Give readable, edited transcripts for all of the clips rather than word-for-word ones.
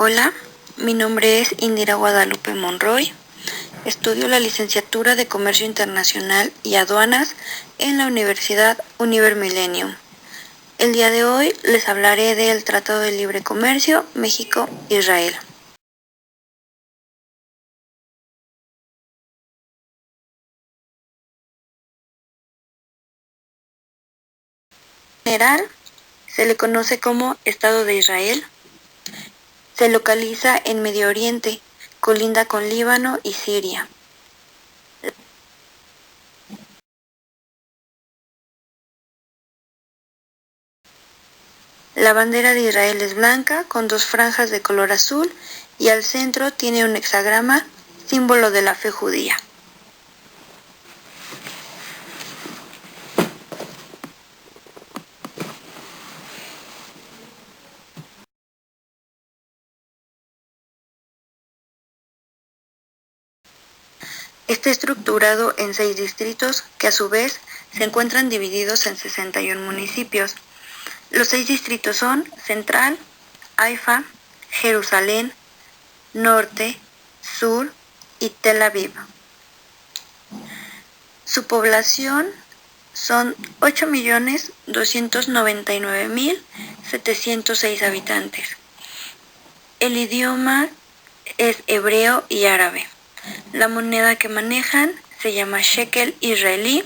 Hola, mi nombre es Indira Guadalupe Monroy. Estudio la licenciatura de Comercio Internacional y Aduanas en la Universidad Univer Millennium. El día de hoy les hablaré del Tratado de Libre Comercio México-Israel. En general, se le conoce como Estado de Israel. Se localiza en Medio Oriente, colinda con Líbano y Siria. La bandera de Israel es blanca con dos franjas de color azul y al centro tiene un hexagrama, símbolo de la fe judía. Está estructurado en 6 distritos que a su vez se encuentran divididos en 61 municipios. Los 6 distritos son Central, Haifa, Jerusalén, Norte, Sur y Tel Aviv. Su población son 8.299.706 habitantes. El idioma es hebreo y árabe. La moneda que manejan se llama shekel israelí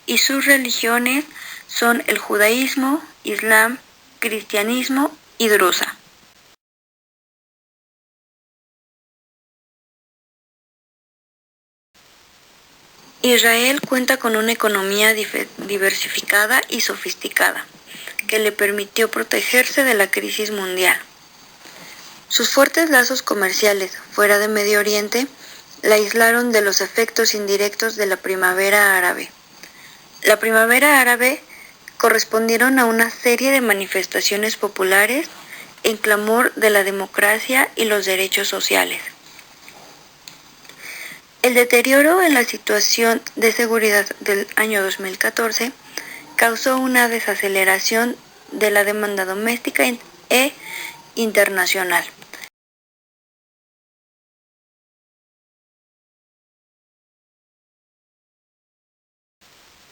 y sus religiones son el judaísmo, islam, cristianismo y drusa. Israel cuenta con una economía diversificada y sofisticada, que le permitió protegerse de la crisis mundial. Sus fuertes lazos comerciales fuera de Medio Oriente la aislaron de los efectos indirectos de la primavera árabe. La primavera árabe correspondieron a una serie de manifestaciones populares en clamor de la democracia y los derechos sociales. El deterioro en la situación de seguridad del año 2014 causó una desaceleración de la demanda doméstica e internacional.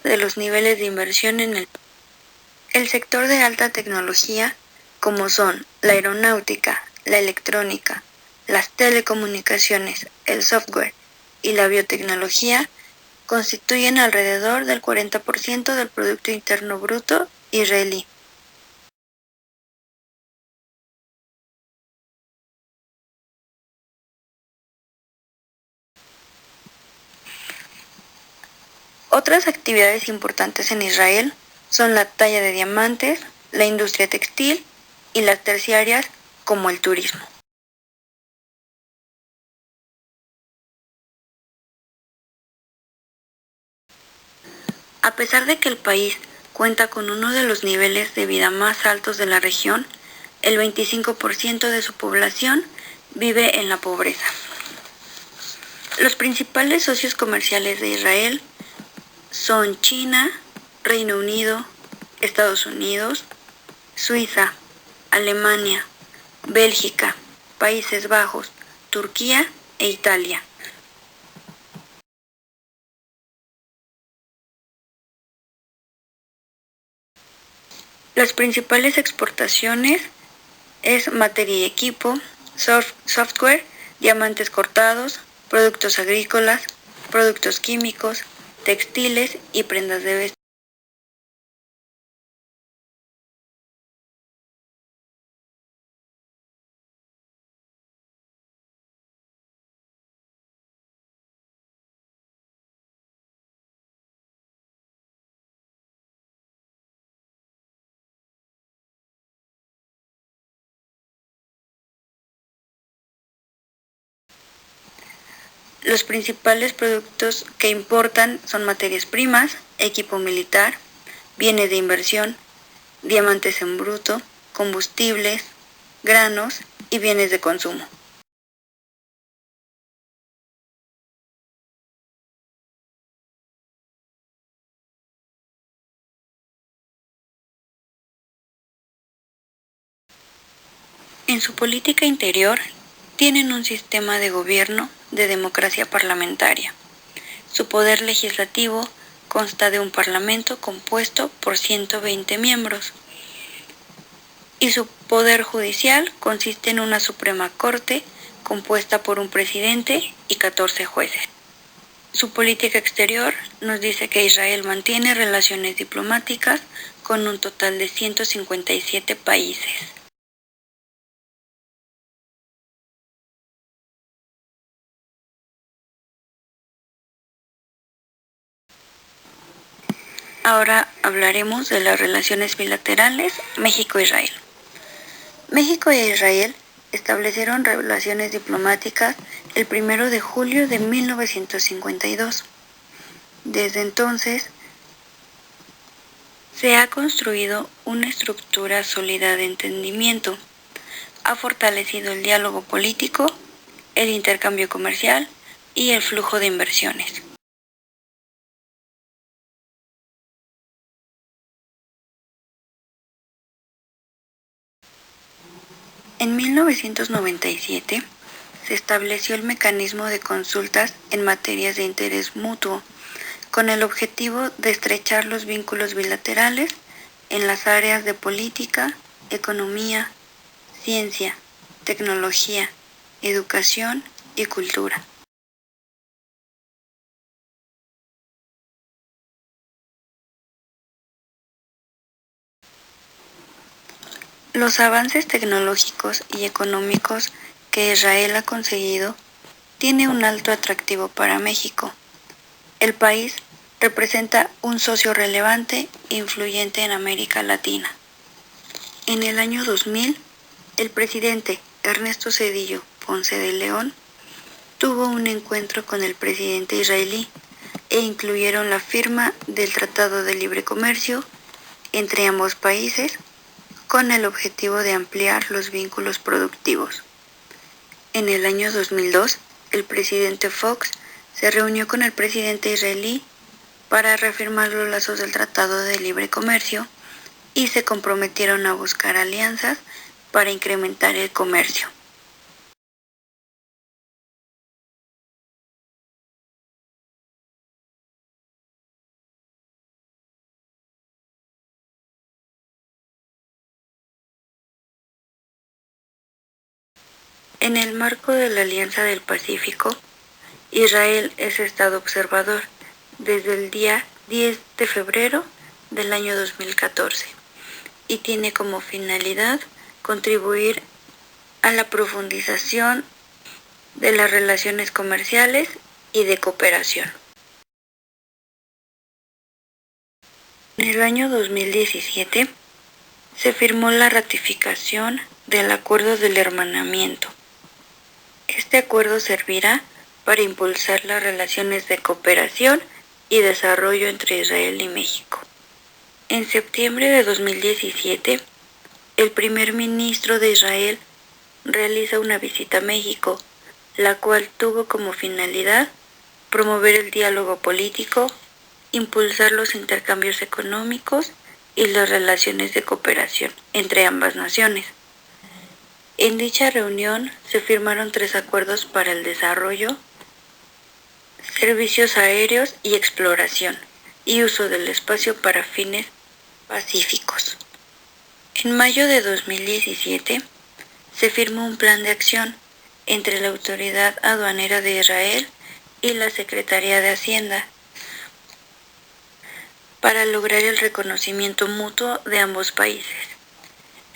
De los niveles de inversión en el sector de alta tecnología, como son la aeronáutica, la electrónica, las telecomunicaciones, el software y la biotecnología, constituyen alrededor del 40% del Producto Interno Bruto israelí. Otras actividades importantes en Israel son la talla de diamantes, la industria textil y las terciarias como el turismo. A pesar de que el país cuenta con uno de los niveles de vida más altos de la región, el 25% de su población vive en la pobreza. Los principales socios comerciales de Israel son China, Reino Unido, Estados Unidos, Suiza, Alemania, Bélgica, Países Bajos, Turquía e Italia. Las principales exportaciones es materia y equipo, software, diamantes cortados, productos agrícolas, productos químicos, textiles y prendas de vestir. Los principales productos que importan son materias primas, equipo militar, bienes de inversión, diamantes en bruto, combustibles, granos y bienes de consumo. En su política interior tienen un sistema de gobierno de democracia parlamentaria. Su poder legislativo consta de un parlamento compuesto por 120 miembros y su poder judicial consiste en una Suprema Corte compuesta por un presidente y 14 jueces. Su política exterior nos dice que Israel mantiene relaciones diplomáticas con un total de 157 países. Ahora hablaremos de las relaciones bilaterales México-Israel. México e Israel establecieron relaciones diplomáticas el 1 de julio de 1952. Desde entonces, se ha construido una estructura sólida de entendimiento. Ha fortalecido el diálogo político, el intercambio comercial y el flujo de inversiones. En 1997 se estableció el mecanismo de consultas en materias de interés mutuo, con el objetivo de estrechar los vínculos bilaterales en las áreas de política, economía, ciencia, tecnología, educación y cultura. Los avances tecnológicos y económicos que Israel ha conseguido tiene un alto atractivo para México. El país representa un socio relevante e influyente en América Latina. En el año 2000, el presidente Ernesto Zedillo Ponce de León tuvo un encuentro con el presidente israelí e incluyeron la firma del Tratado de Libre Comercio entre ambos países con el objetivo de ampliar los vínculos productivos. En el año 2002, el presidente Fox se reunió con el presidente israelí para reafirmar los lazos del Tratado de Libre Comercio y se comprometieron a buscar alianzas para incrementar el comercio. En el marco de la Alianza del Pacífico, Israel es Estado observador desde el día 10 de febrero del año 2014 y tiene como finalidad contribuir a la profundización de las relaciones comerciales y de cooperación. En el año 2017 se firmó la ratificación del Acuerdo del Hermanamiento. Este acuerdo servirá para impulsar las relaciones de cooperación y desarrollo entre Israel y México. En septiembre de 2017, el primer ministro de Israel realiza una visita a México, la cual tuvo como finalidad promover el diálogo político, impulsar los intercambios económicos y las relaciones de cooperación entre ambas naciones. En dicha reunión se firmaron 3 acuerdos para el desarrollo, servicios aéreos y exploración, y uso del espacio para fines pacíficos. En mayo de 2017 se firmó un plan de acción entre la Autoridad Aduanera de Israel y la Secretaría de Hacienda para lograr el reconocimiento mutuo de ambos países.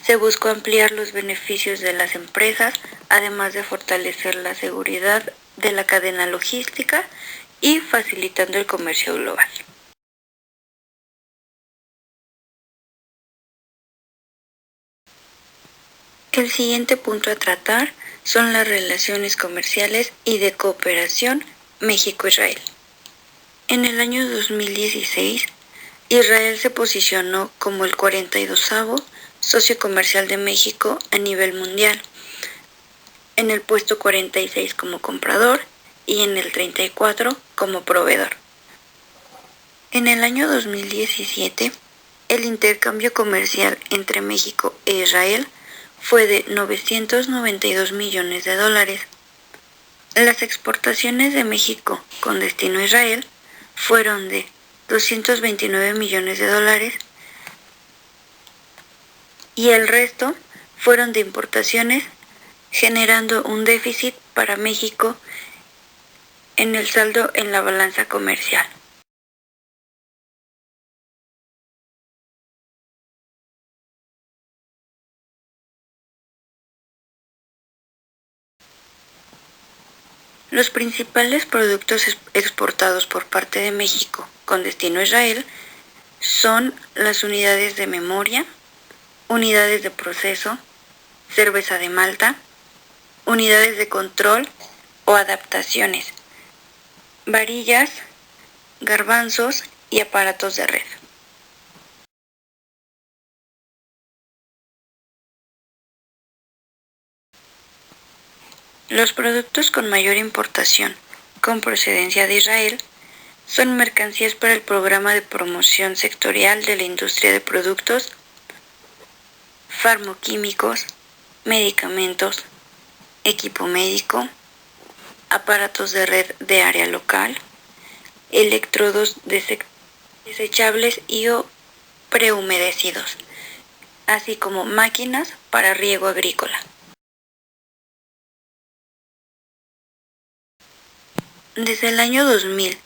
Se buscó ampliar los beneficios de las empresas, además de fortalecer la seguridad de la cadena logística y facilitando el comercio global. El siguiente punto a tratar son las relaciones comerciales y de cooperación México-Israel. En el año 2016, Israel se posicionó como el 42º socio comercial de México a nivel mundial, en el puesto 46 como comprador y en el 34 como proveedor. En el año 2017, el intercambio comercial entre México e Israel fue de 992 millones de dólares. Las exportaciones de México con destino a Israel fueron de 229 millones de dólares y el resto fueron de importaciones, generando un déficit para México en el saldo en la balanza comercial. Los principales productos exportados por parte de México con destino a Israel son las unidades de memoria, unidades de proceso, cerveza de malta, unidades de control o adaptaciones, varillas, garbanzos y aparatos de red. Los productos con mayor importación con procedencia de Israel son mercancías para el programa de promoción sectorial de la industria de productos, farmoquímicos, medicamentos, equipo médico, aparatos de red de área local, electrodos desechables y o prehumedecidos, así como máquinas para riego agrícola. Desde el año 2000,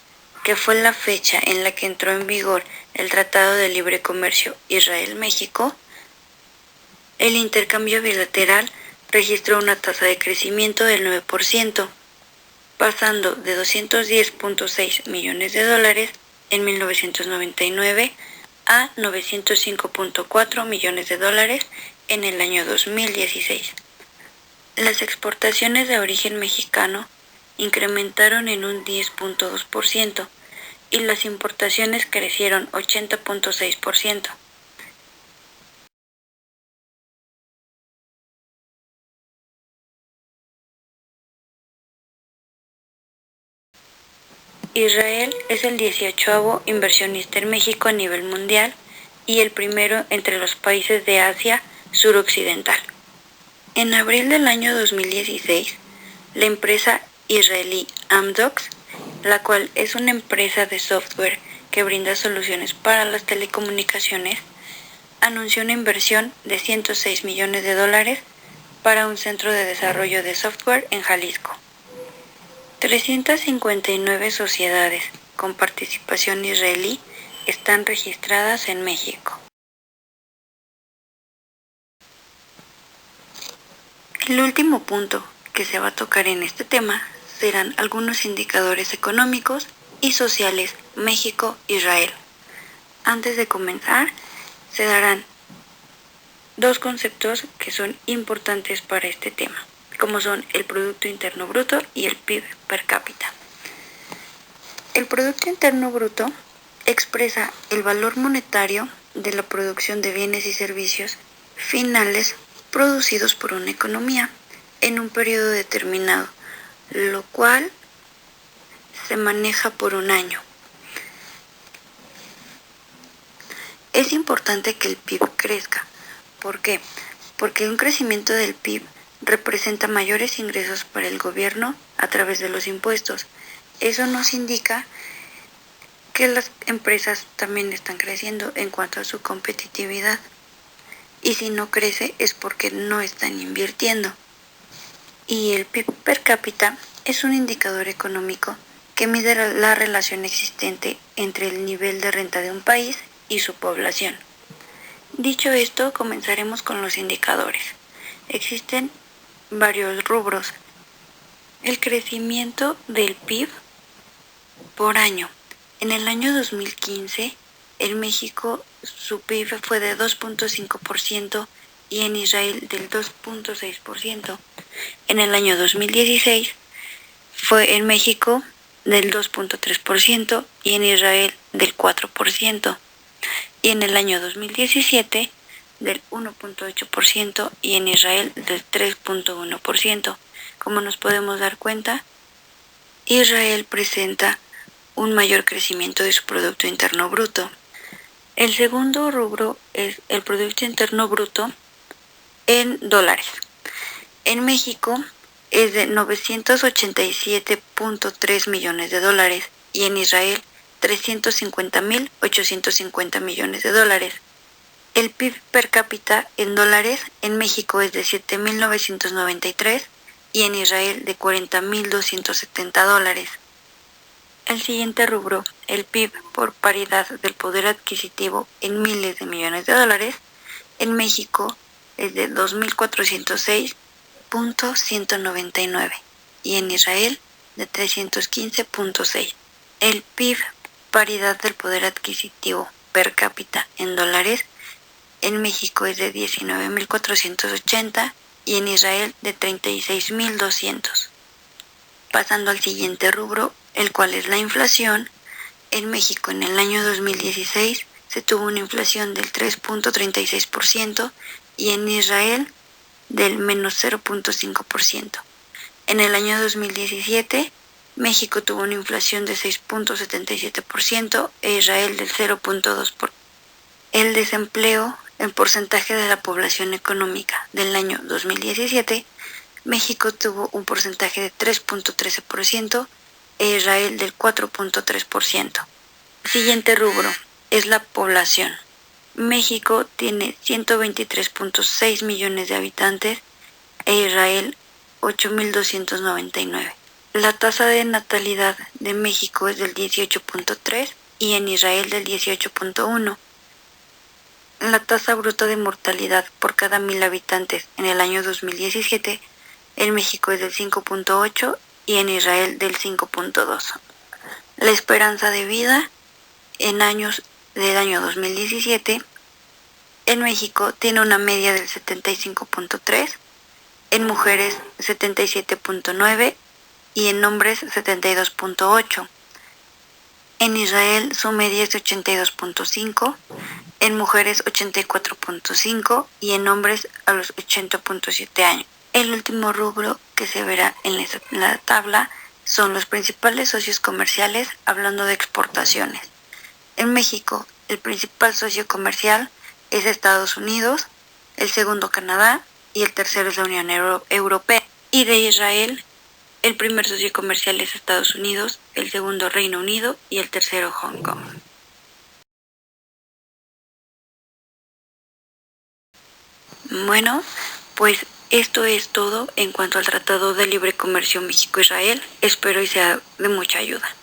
que fue la fecha en la que entró en vigor el Tratado de Libre Comercio Israel-México, el intercambio bilateral registró una tasa de crecimiento del 9%, pasando de 210.6 millones de dólares en 1999 a 905.4 millones de dólares en el año 2016. Las exportaciones de origen mexicano incrementaron en un 10.2% y las importaciones crecieron 80.6%. Israel es el 18º inversionista en México a nivel mundial y el primero entre los países de Asia suroccidental. En abril del año 2016, la empresa israelí Amdocs, la cual es una empresa de software que brinda soluciones para las telecomunicaciones, anunció una inversión de 106 millones de dólares para un centro de desarrollo de software en Jalisco. 359 sociedades con participación israelí están registradas en México. El último punto que se va a tocar en este tema serán algunos indicadores económicos y sociales México-Israel. Antes de comenzar, se darán dos conceptos que son importantes para este tema, como son el Producto Interno Bruto y el PIB per cápita. El Producto Interno Bruto expresa el valor monetario de la producción de bienes y servicios finales producidos por una economía en un periodo determinado, lo cual se maneja por un año. Es importante que el PIB crezca. ¿Por qué? Porque un crecimiento del PIB representa mayores ingresos para el gobierno a través de los impuestos. Eso nos indica que las empresas también están creciendo en cuanto a su competitividad. Y si no crece es porque no están invirtiendo. Y el PIB per cápita es un indicador económico que mide la relación existente entre el nivel de renta de un país y su población. Dicho esto, comenzaremos con los indicadores. Existen varios rubros. El crecimiento del PIB por año. En el año 2015, en México su PIB fue de 2.5% y en Israel del 2.6%. En el año 2016 fue en México del 2.3% y en Israel del 4%. Y en el año 2017 del 1.8% y en Israel del 3.1%. Como nos podemos dar cuenta, Israel presenta un mayor crecimiento de su Producto Interno Bruto. El segundo rubro es el Producto Interno Bruto en dólares. En México es de 987.3 millones de dólares y en Israel 350.850 millones de dólares. El PIB per cápita en dólares en México es de 7.993 y en Israel de 40.270 dólares. El siguiente rubro, el PIB por paridad del poder adquisitivo en miles de millones de dólares, en México es de 2.406.199 y en Israel de 315.6. El PIB paridad del poder adquisitivo per cápita en dólares en México es de 19.480 y en Israel de 36.200. Pasando al siguiente rubro, el cual es la inflación, en México en el año 2016 se tuvo una inflación del 3.36% y en Israel del menos 0.5%. En el año 2017, México tuvo una inflación de 6.77% e Israel del 0.2%. El desempleo en porcentaje de la población económica del año 2017, México tuvo un porcentaje de 3.13% e Israel del 4.3%. Siguiente rubro es la población. México tiene 123.6 millones de habitantes e Israel 8.299. La tasa de natalidad de México es del 18.3 y en Israel del 18.1. La tasa bruta de mortalidad por cada 1.000 habitantes en el año 2017 en México es del 5.8 y en Israel del 5.2. La esperanza de vida en años del año 2017 en México tiene una media del 75.3, en mujeres 77.9 y en hombres 72.8. En Israel su media es 82.5, en mujeres 84.5 y en hombres a los 80.7 años. El último rubro que se verá en la tabla son los principales socios comerciales hablando de exportaciones. En México, el principal socio comercial es Estados Unidos, el segundo Canadá y el tercero es la Unión Europea. Y de Israel, el primer socio comercial es Estados Unidos, el segundo Reino Unido y el tercero Hong Kong. Bueno, pues esto es todo en cuanto al Tratado de Libre Comercio México-Israel. Espero y sea de mucha ayuda.